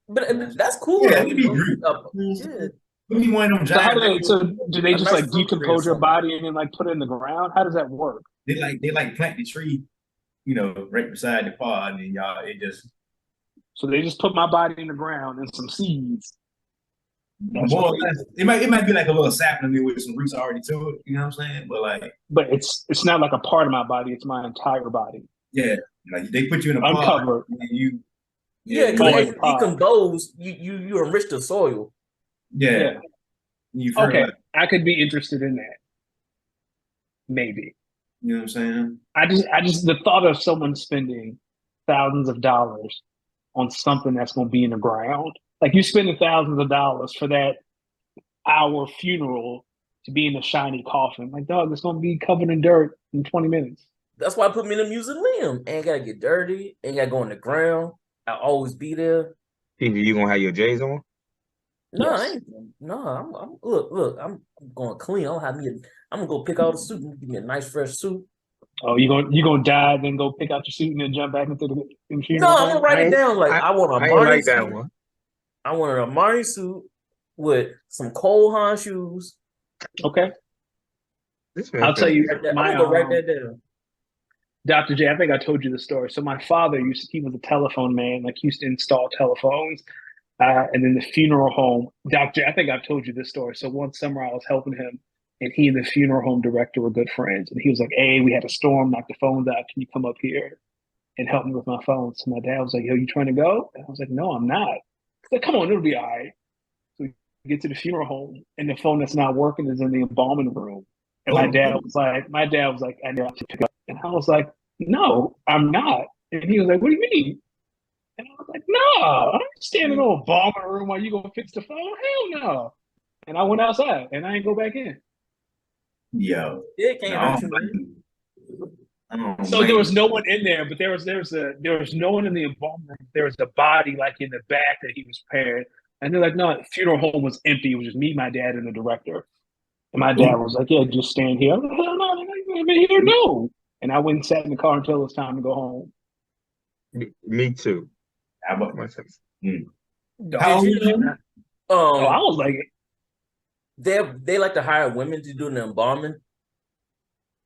But that's cool. Yeah, though, we be you know? Groot. Yeah. Put me one of them So how giant. do they just nice like fruit tree or decompose your something. body and then like put it in the ground? How does that work? They plant the tree, right beside the pod, and y'all it just So they just put my body in the ground and some seeds. That's more or crazy. less. It might be like a little sapling there with some roots already to it. You know what I'm saying? But like, But it's not like a part of my body, it's my entire body. yeah, like they put you in a pod Uncovered. and you. Yeah, Oh, because as in you pod. decompose, you enrich the soil. Yeah. You Okay, fertilize. I could be interested in that. Maybe. You know what I'm saying? I just the thought of someone spending thousands of dollars on something that's gonna be in the ground. Like you spending thousands of dollars for that hour funeral to be in a shiny coffin. Like, dog, it's gonna be covered in dirt in 20 minutes. That's why I put me in a mausoleum. Ain't gotta get dirty. Ain't gotta go in the ground. I'll always be there. You gonna have your J's on? No, Yes. I ain't. No, I'm look. I'm going clean. I'm gonna go pick out a suit and give me a nice fresh suit. Oh, you gonna die, then go pick out your suit and then jump back into the funeral No, I'm home? gonna write it down. Like I want a Marnie like that suit. one. I want an Armani suit with some Cole Haan shoes. Okay. This man I'll tell you, I'm gonna go write that down. Dr. J, I think I told you the story. So my father he was a telephone man, like he used to install telephones. And then the funeral home, Dr. J, I think I've told you this story. So one summer I was helping him and he and the funeral home director were good friends. And he was like, hey, we had a storm, knocked the phones out. Can you come up here and help me with my phone? So my dad was like, yo, you trying to go? And I was like, no, I'm not. He's like, come on, it'll be all right. So we get to the funeral home and the phone that's not working is in the embalming room. And my dad was like, I need to pick up. And I was like, no, I'm not. And he was like, what do you mean? And I was like, no, I'm standing in a embalming room while you gonna fix the phone. Hell no. And I went outside and I ain't go back in. Yo. It can't hurt you, man. So there was no one in there, but there was no one in the embalming room. There was a body like in the back that he was prepared. And they're like, no, the funeral home was empty. It was just me, my dad, and the director. And my dad was like, yeah, just stand here. I was like, hell no, I'm in here, no. And I went and sat in the car until it was time to go home. Me too. How about Myself. How old Did are you- you? I was like, they like to hire women to do the embalming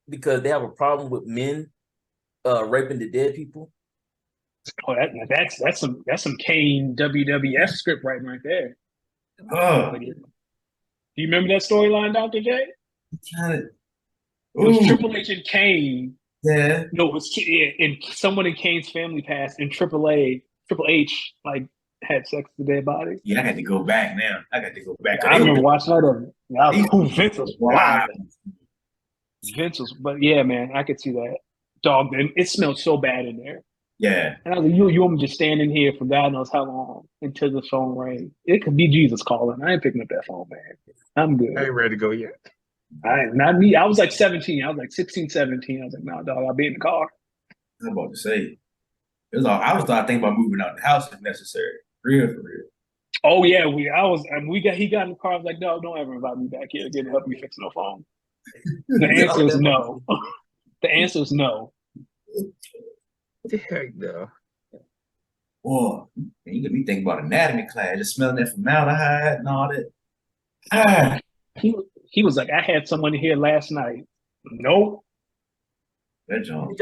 because they have a problem with men raping the dead people. oh, that's some Kane WWF script writing right there. Oh, Do you remember that storyline, Dr. J? kind of. It was Triple H and Kane. Yeah. No, it was and someone in Kane's family passed, and Triple H like had sex with the dead body. Yeah, I got to go back now. I got to go back. I remember watching that. I was like, Wow. Vince was wild. But yeah, man, I could see that. Dog, it smelled so bad in there. Yeah. And I was like, you want me to stand in here for God knows how long until the phone rang? It could be Jesus calling. I ain't picking up that phone, man. I'm good. I ain't ready to go yet. Not me. I was like 17. I was like 16, 17. I was like, no, dog, I'll be in the car. I was about to say. I was thinking about moving out the house if necessary. Real for real. Oh yeah, he got in the car. I was like, no, don't ever invite me back here again to help you fix no phone. The answer is no. The answer is no. Heck no. Boy, you get me thinking about anatomy class, just smelling that formaldehyde and all that. Ah, He was like, I had someone here last night. Nope. that junk.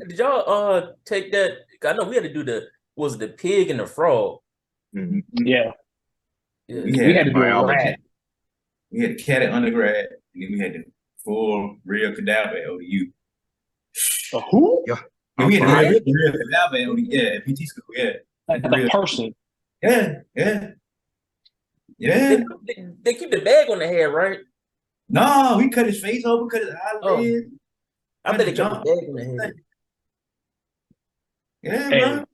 Did y'all take that? I know we had to do the pig and the frog. Mhm. Yeah. Yeah. We had to do a biology. rat. We had the cat at undergrad, and then we had the full real cadaver at ODU. A who? Yeah. Yeah, we had the Okay. real cadaver at ODU, yeah, at PT school, yeah. Like the person. Yeah. They keep the bag on the head, right? No, we cut his face open, cut his Oh. eyelids. I bet they kept the bag on the head. Yeah, Hey, man.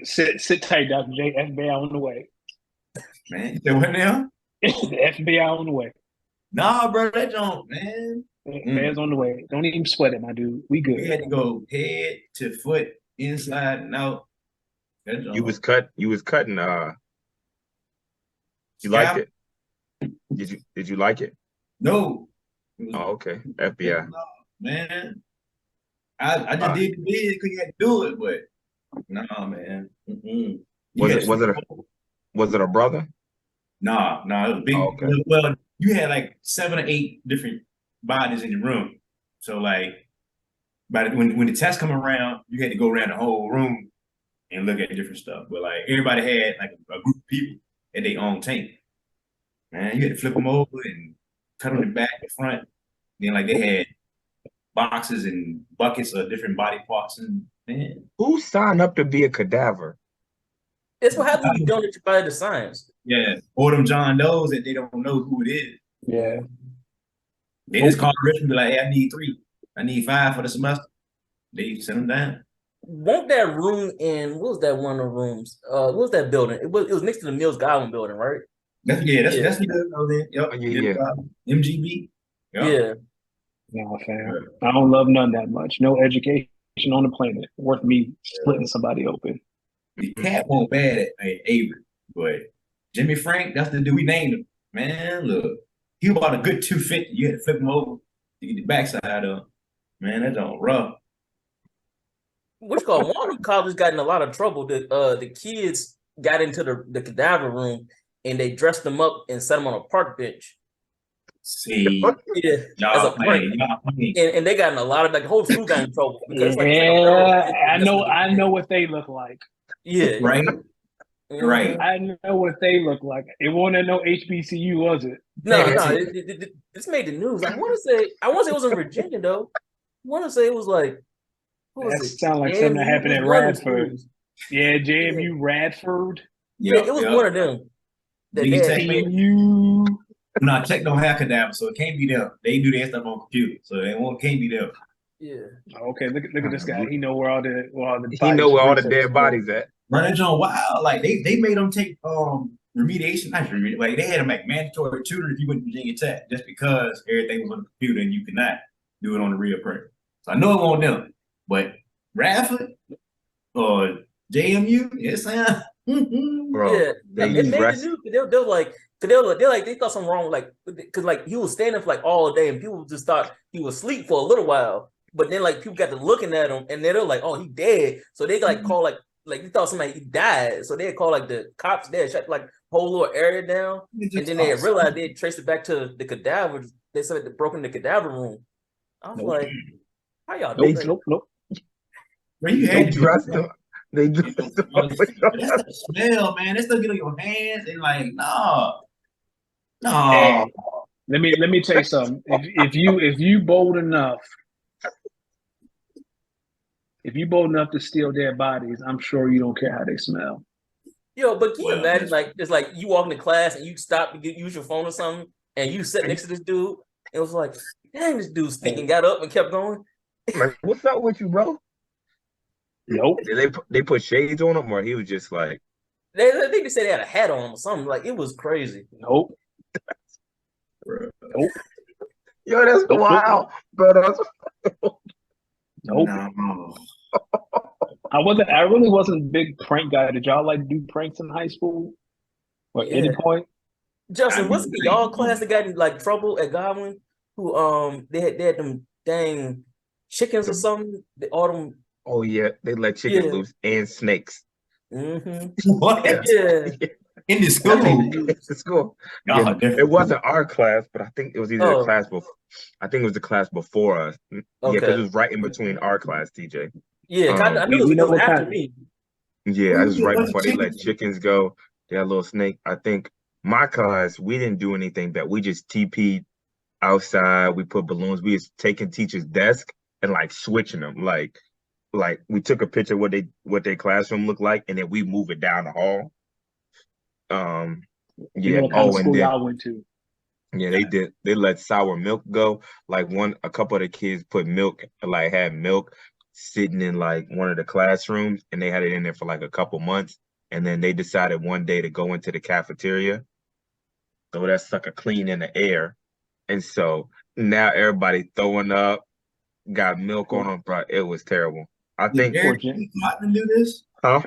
sit tight, Dr. J. FBI on the way. Man, you said what now? The FBI on the way. Nah, bro, that junk, man. FBI's on the way. Don't even sweat it, my dude. We We good. had to go head to foot, inside and out. That junk. You was cutting you liked it? Did you like it? No. It was- Oh, okay. FBI. No, man. I just did the bid because you had to do it, but no, man. Mm-mm. You Was had it to- was it a brother? Nah, it was big. Oh, okay. Well, you had like 7 or 8 different bodies in the room. So like, when the test come around, you had to go around the whole room and look at different stuff. But like everybody had like a group of people at their own tank. Man, you had to flip them over and cut them the back, the front. Then like they had boxes and buckets of different body parts, and man, Who signed up to be a cadaver? That's what happens when you don't apply the science. yeah, or them John Does that they don't know who it is. Yeah. They just call Rich and be like, hey, I need 3. I need 5 for the semester. They send them down. Won't that room in what was that one of the rooms? What was that building? It was next to the Mills Godwin building, right? That's Yeah. what I know then. Yep. Yeah. MGB. Yep. Yeah. No, fam. I don't love none that much. No education on the planet worth me splitting somebody open. The cat won't bad at Avery, but Jimmy Frank, that's the dude we named him. Man, look, he about a good 250. You had to flip him over to get the backside of him. Man, that's all rough. Which called one of the colleges got in a lot of trouble. The kids got into the cadaver room and they dressed them up and set them on a park bench. See, Yeah, as a y'all prank. playing. And they got in a lot of the whole school got in trouble because Yeah, I know what they look like. Yeah, Right? Mhm. Right. I know what they look like. It wasn't no HBCU, was it? No, Yeah. this made the news. I want to say it was in Virginia though. I want to say it was like what was That it? sound like something that JMU? happened It at was one of the Radford. schools. Yeah, JMU Radford. Yeah, it was one of them. That These they tech had- men- TMU. No, Tech don't have cadaver, so it can't be them. They do their stuff on computer, so can't be them. yeah. Okay, look at this guy. He know where all the He know where all the research dead is. bodies at. Running John Wild, like they made them take remediation, not remediation, like they had them like mandatory tutoring if you went to Virginia Tech, just because everything was on the computer and you could not do it on the real print. So I know it won't them, but Radford or JMU, yes, I Bro, Yeah, they it use made the rest. news. They were like, they thought something wrong, like, because like he was standing for like all day, and people just thought he was asleep for a little while. But then like people got to looking at him, and they're like, "Oh, he dead." So they like call like they thought somebody he died. So they call like the cops there, shut like whole little area down, and then they realized they traced it back to the cadaver. They said they broke in the cadaver room. I was Nope. like, "How y'all do Nope, that?" nope. Where you They had dressed him. They dressed him up. That's the smell, man. That stuff get on your hands and like, no. Hey, let me tell you something. If you bold enough to steal dead bodies, I'm sure you don't care how they smell. Yo, but can you Well, imagine like it's like you walk into class and you stop to use your phone or something, and you sit next to this dude. It was like, dang, this dude's stinking. Got up and kept going. Like, what's up with you, bro? Nope. Did they put shades on him, or he was just like, I think they said they had a hat on or something. Like it was crazy. Nope. yo, that's Nope. wild, bro. That's Nope. No. I really wasn't a big prank guy. Did y'all like do pranks in high school? Or any Yeah. point? Justin, I what's the mean, y'all class that got in like trouble at Godwin? who they had them dang chickens or something. All them. Oh yeah, they let chickens Yeah. loose and snakes. Mm-hmm. What? Yeah. In the That's school? It's school. Y'all Yeah, different. it wasn't our class, but I think it was either the Oh. class before. I think it was the class before us. Yeah, because Okay. it was right in between our class, TJ. Yeah, kind of. I knew We it know was what after kind. me. Yeah, it was right What before they let chickens? chickens go. They had a little snake. I think my class, we didn't do anything bad. We just TP'd outside. We put balloons. We was taking teachers' desk and like switching them. Like we took a picture of what their classroom looked like, and then we move it down the hall. You know Yeah. what kind Oh, of and school then y'all went to. yeah, they did. They let sour milk go. Like a couple of the kids put milk, like had milk sitting in like one of the classrooms, and they had it in there for like a couple months, and then they decided one day to go into the cafeteria, so that sucker clean in the air, and so now everybody throwing up, got milk on them, bro. It was terrible. I Did think, Eric P. Cotton do this? huh?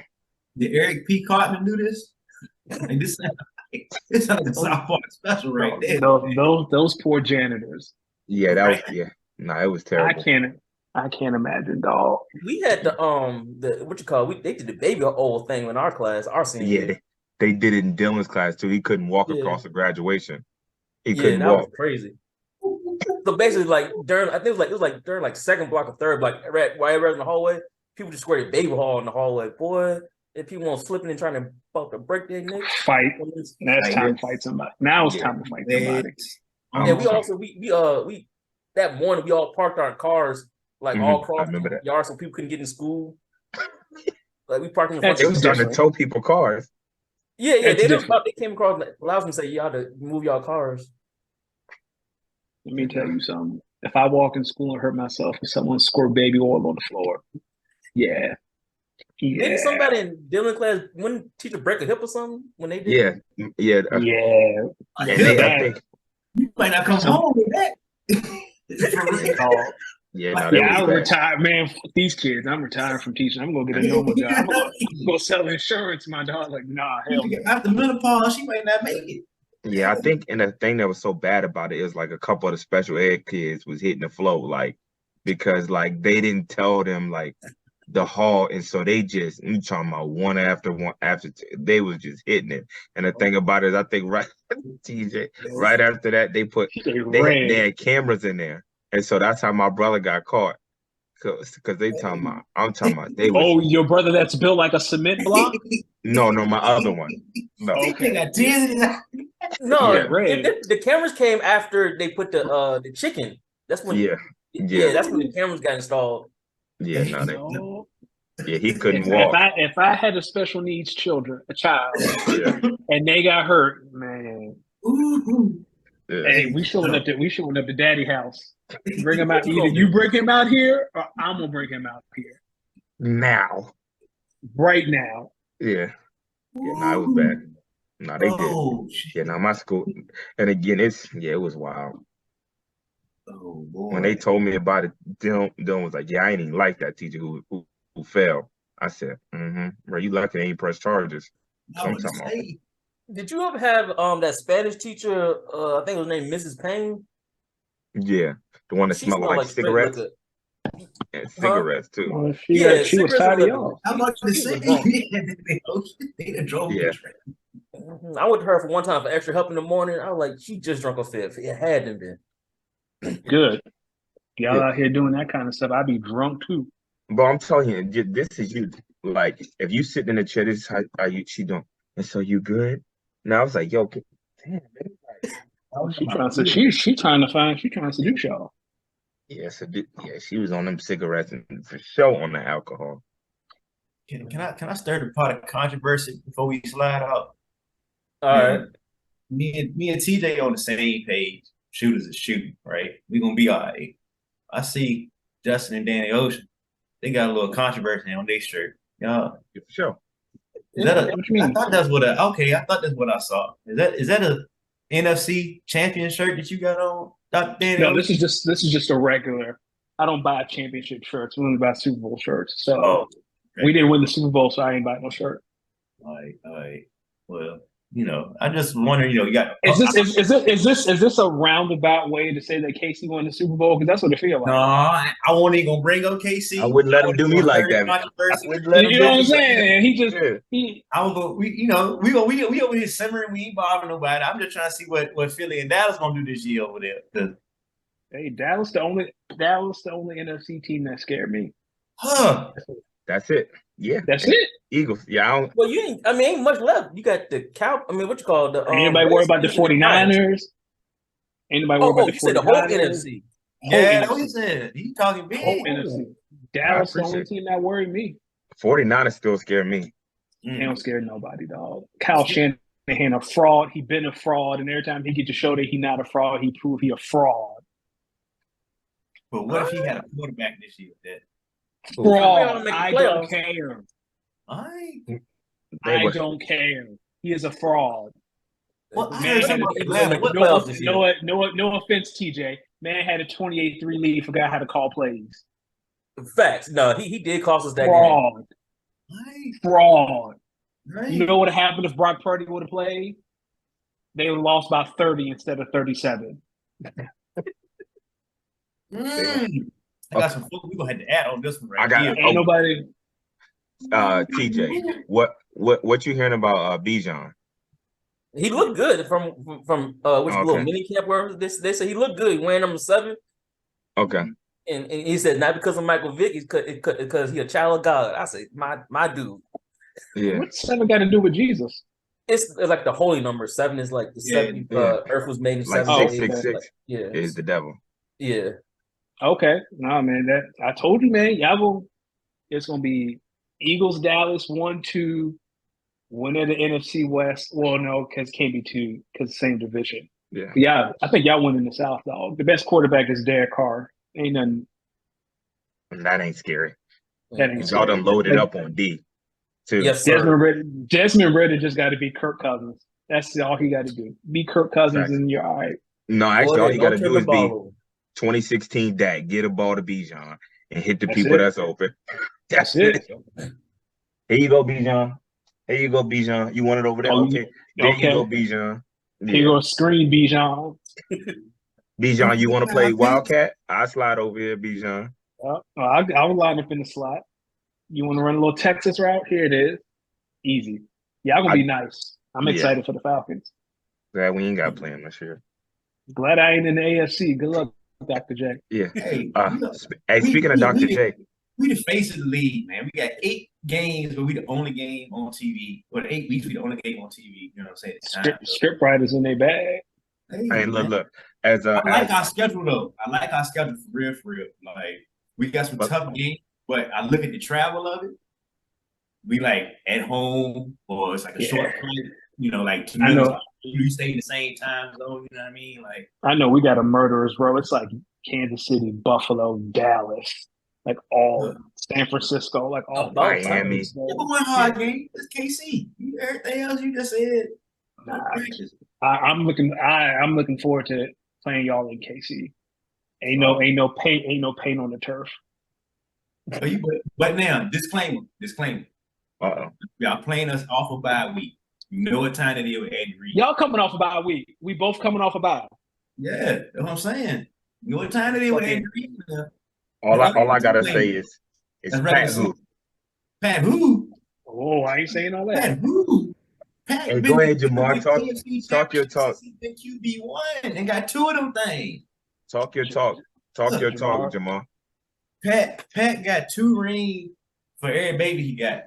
Did Eric P. Cotton do this? Like, this sounds like a South Park special right there. Those poor janitors. Yeah, that was Right. yeah. Nah, it was I terrible. can't imagine, dog. We had the what you call they did the baby old thing in our class, our senior Yeah, year. they did it in Dylan's class too. He couldn't walk Yeah. across the graduation. He Yeah, couldn't that was walk. crazy. So basically, like during I think it was like during like second block or third block, right in the hallway, people just squared baby hall in the hallway. Boy, if people want slipping and trying to about to break their neck. Fight. Now it's time to fight somebody. Now it's Yeah. time to fight somebody. And we also we that morning we all parked our cars like all I across remember the that. yard so people couldn't get in school. Like we parked in the front. They was of trying to different. tow people cars. Yeah, That's they different. they came across and allowed them to say y'all to move y'all cars. Let me tell you something. If I walk in school and hurt myself and someone squirt baby oil on the floor, yeah. Didn't somebody in Dylan class when teacher break a hip or something when they did? Yeah, yeah. Yeah. And they, I Bad. think, You might not come home with that. For real. Oh, yeah, no, they yeah, was I'm bad. retired, man. Fuck these kids. I'm retiring from teaching. I'm gonna get a normal job. I'm gonna go sell insurance, my dog. Like, nah, hell no. After menopause, she might not make it. Yeah, I think, and the thing that was so bad about it is like a couple of the special ed kids was hitting the flow, like because like they didn't tell them like the hall, and so they just I'm talking about one after they was just hitting it. And the thing about it is, I think right, TJ, right after that they had cameras in there, and so that's how my brother got caught. Cause they talking about, I'm talking about they was Oh, your brother that's built like a cement block? no, my other one. No, They got tears in his eyes. No, Yeah. Red. the cameras came after they put the chicken. That's when yeah, that's when the cameras got installed. yeah, no, No. yeah, he couldn't If walk. if I had a special needs a child, Yeah, and they got hurt, man. Ooh. yeah. Hey, we showing up to daddy house. Bring him out. Either you bring him out here, or I'm gonna bring him out here Now, right now. yeah, no, it was bad. No, they Oh, did. shit. Yeah, no, my school, and again, it was wild. Oh, boy. When they told me about it, Dylan was like, "Yeah, I ain't even like that teacher who fell." I said, bro, you lucky they ain't press charges." I would Sometime say, Did you ever have that Spanish teacher? I think it was named Mrs. Payne. Yeah, the one that She smelled smelled like straight cigarettes liquor. and cigarettes too. Well, Yeah, she was cigarettes tidy and liquor. off. how much She to was say? a drunk. They done drove Yeah. the train. I went to her for one time for extra help in the morning. I was like, she just drunk a fifth. It had to been. Good. Y'all Yeah. out here doing that kind of stuff. I'd be drunk too. But I'm telling you, this is you. Like, if you sit in the chair, this is how she doing. And so you good? Now I was like, yo, damn, man. Like, She trying to seduce y'all. yeah, she was on them cigarettes and for sure on the alcohol. Can I stir the pot of controversy before we slide out? All right. Me and TJ on the same page. Shooters are shooting, right? We gonna be all right. I see Justin and Danny Ocean. They got a little controversy on their shirt. Y'all, Yeah, for sure. is that a? What you mean? I thought that's what I thought that's what I saw. Is that a NFC champion shirt that you got on, Dr. Danny? No, Ocean? this is just a regular. I don't buy championship shirts. We only buy Super Bowl shirts. So Oh, we didn't win the Super Bowl, so I ain't buy no shirt. all right. Well, I'm just wondering, you got Is this a roundabout way to say that KC won the Super Bowl? Because that's what it feels no, like. I won't even gonna bring up KC. I wouldn't let him do me like that. I Controversy. wouldn't let him You do know what I'm me like that. saying? Yeah. I will go. We over here simmering. We ain't bothering nobody. I'm just trying to see what Philly and Dallas gonna do this year over there. 'Cause, Hey, Dallas the only NFC team that scared me. huh? That's it. Yeah. That's it. Eagles. Yeah. I don't, Well, ain't much left. You got the what you call the Anybody worry about the Redskins and the Giants. 49ers? Anybody worry about the You said the whole 49ers? NFC. Yeah, that's NFC. what he said. He talking big. Whole NFC. Dallas the only appreciate team that worried me. 49ers still scare me. They don't scare nobody, dog. Kyle Shanahan a fraud. He been a fraud, and every time he get to show that he not a fraud, he prove he a fraud. But what if he had a quarterback this year? Fraud. Make the I playoffs. don't care. All right. They were- don't care. He is a fraud. Well, I Man heard had somebody Eagles laugh. make the What- playoffs this year. no offense, TJ. Man had a 28-3 lead, forgot how to call plays. Facts. No, he did cost us that game. Fraud. Right, Fraud. right. You know what would have happened if Brock Purdy would have played? They would have lost by 30 instead of 37. I got some food. We're gonna have to add on this one right I got- here. Ain't nobody. TJ, what you hearing about Bijan? He looked good from which Okay. little mini camp where they say he looked good. He wearing number 7. Okay. And he said not because of Michael Vick, it's because he a child of God. I said, my dude. Yeah. What's 7 got to do with Jesus? It's like the holy number. 7 is like the Yeah, 7. yeah. Earth was made in Like 7 days. 666 Like, yeah, is the devil. yeah. Okay. No, man. That I told you, man. It's gonna be Eagles, Dallas, 1-2, winner of the NFC West. Well, no, because it can't be 2, because same division. Yeah. But yeah, I think y'all win in the South, dog. The best quarterback is Derek Carr. Ain't nothing. And that ain't scary. That ain't Y'all done scary. loaded up on D too. Yes, sir. Desmond Ritter just got to be Kirk Cousins. That's all he got to do. Be Kirk Cousins, Facts. and you're all right. No, actually, all you Don't got to turn do the is ball be over. 2016 Dak, get a ball to Bijan, and hit the That's people it. that's open. That's That's it. Here you go, Bijan. Here you go, Bijan. You want it over there? Oh, Okay. There okay. you go, Bijan. Here you go, screen Bijan. Bijan, you want to play Wildcat? I slide over here, Bijan. I would line up in the slot. You want to run a little Texas route? Here it is. Easy. Y'all gonna be nice. I'm Yeah. excited for the Falcons. Glad we ain't got playing this year. Glad I ain't in the AFC. Good luck, Dr. J. Yeah. Hey, Hey, speaking of Dr. J, we the face of the league, man. We got 8 games, but we the only game on TV. Or 8 weeks, we the only game on TV. You know what I'm saying? It's time. Script writers in their bag. Hey, hey, man. look. As I like our schedule though. I like our schedule for real, for real. Like we got some But- tough games, but I look at the travel of it. We like at home, or it's like a short flight. Like 2 I know. minutes. You stay in the same time zone. You know what I mean? Like I know we got a murderers row. It's like Kansas City, Buffalo, Dallas, like all San Francisco, like all About Miami. it's one hard game. It's KC. Everything else you just said. Nah. I'm looking forward to playing y'all in KC. Ain't no pain on the turf. But now, disclaimer. Uh-oh. Y'all playing us off a bye week. You know what time it is with Andy Reid. Y'all coming off a bye week. We both coming off a bye. Yeah, that's what I'm saying. You know what time it is with Andy Reid. All I gotta say is That's Pat right. who? Pat who? Oh, I ain't saying all that. Pat who? Pat Hey, been- go ahead, Jamar. KFC Talk your talk. He's been QB1 and got 2 of them things. Talk your talk. Talk your talk, Jamar. Jamal. Pat got 2 rings for every baby he got.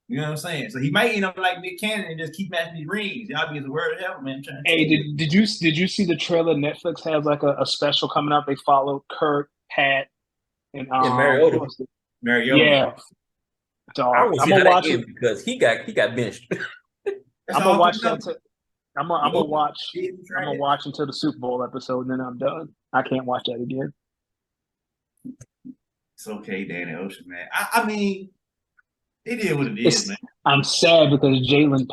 You know what I'm saying? So he might end up like Nick Cannon and just keep matching these rings. Y'all be the word of heaven, man. Hey, did you see the trailer? Netflix has like a special coming up. They follow Kurt, Pat, and Mariota. Mariota. Yeah. So I want to I'm see how gonna that watch it. end because he got benched. That's I'm all gonna watch coming that. up. I'm gonna watch. Trash. I'm gonna watch until the Super Bowl episode, and then I'm done. I can't watch that again. It's okay, Danny Ocean, man. I mean, it is what it is, It's- man. I'm sad because Jalen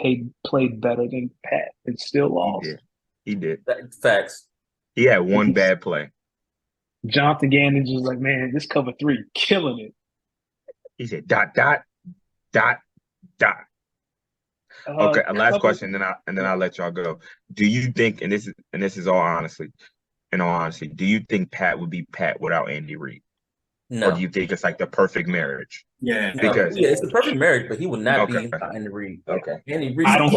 played better than Pat and still He lost. did. He did. Facts. He had one bad play. Jonathan Gannon just like, man, this cover 3 killing it. He said dot, dot, dot, dot. Okay, a last couple- question, and then I'll let y'all go. Do you think, and this is all honestly, in all honesty, do you think Pat would be Pat without Andy Reid? No, Or do you think it's like the perfect marriage? Yeah. no. Because- Yeah, it's the perfect marriage, but he would not Okay. be Andy Reid. Okay. Andy Reid. I don't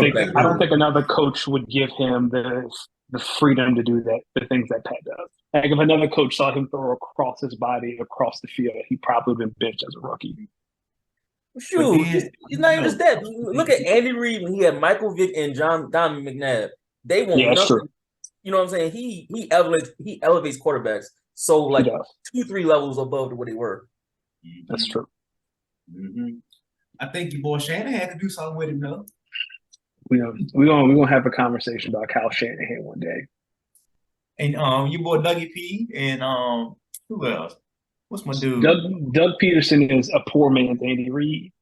think another coach would give him the freedom to do the things that Pat does. Like if another coach saw him throw across his body across the field, he probably would have been benched as a rookie. Shoot, But then- it's not even just that. Look at Andy Reid when he had Michael Vick and Donovan McNabb. They want Yeah, that's nothing. true. You know what I'm saying? He elevates quarterbacks so like He does. 2-3 levels above what they were. That's true. Mhm. I think your boy Shanahan had to do something with him though. We're gonna have a conversation about Kyle Shanahan one day. And your boy Dougie P and who else? What's my dude? Doug Peterson is a poor man's Andy Reid.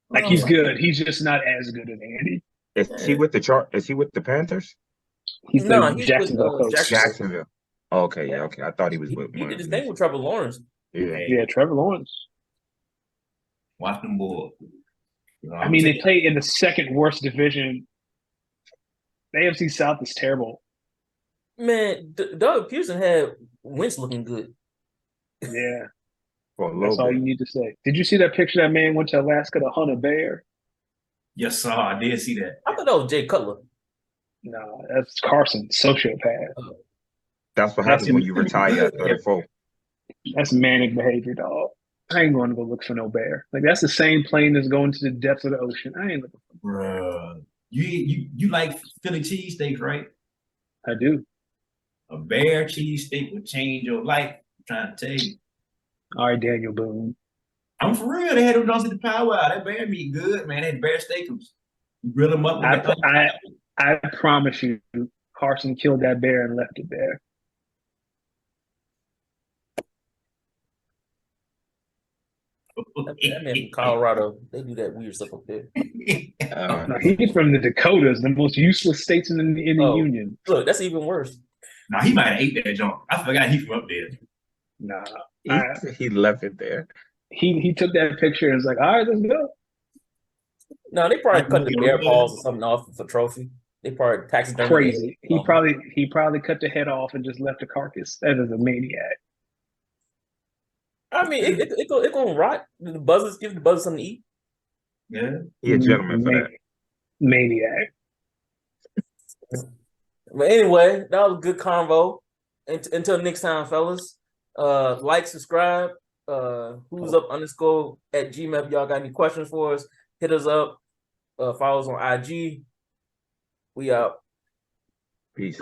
Like he's Oh, good. He's just not as good as Andy. Is he with the chart? Is he with the Panthers? He's No, the he's with, Jacksonville coach. Jacksonville. Okay, yeah, okay. I thought he was with He one did of his them. thing with Trevor Lawrence. Yeah. Yeah, Trevor Lawrence. Watch them boys. I mean, they play in the second worst division. The AFC South is terrible. Man, Doug Pearson had Wentz looking good. Yeah, For a that's little all bit. you need to say. Did you see that picture? That man went to Alaska to hunt a bear. Yes, sir. I did see that. I thought that was Jay Cutler. No, that's Carson, sociopath. That's what happens when you retire at 34. That's manic behavior, dog. I ain't going to go look for no bear. Like that's the same plane that's going to the depths of the ocean. I ain't looking for. Bruh. You like Philly cheesesteaks, right? I do. A bear cheesesteak would change your life. I'm trying to tell you. All right, Daniel Boone. I'm for real. They had them dogs at the powwow. That bear meat good, man. That bear steakums. You grill them up with I promise you, Carson killed that bear and left it there. That man from Colorado, they do that weird stuff up there. No, he's from the Dakotas, the most useless states in the Oh. union. Look, that's even worse. Nah, he might have ate that junk. I forgot he from up there. Nah, He left it there. he took that picture and was like, "All right, let's go." No, they probably cut the bear paws or something off for trophy. They probably taxidermy. Crazy. He Oh. probably cut the head off and just left the carcass. That is a maniac. I mean, it gonna rot. The buzzers give the buzzers something to eat. Yeah. He a gentleman for that. Maniac. But anyway, that was a good convo. Until next time, fellas. Like, subscribe. Who's up _ at Gmail. If y'all got any questions for us, hit us up. Follow us on IG. We out. Peace.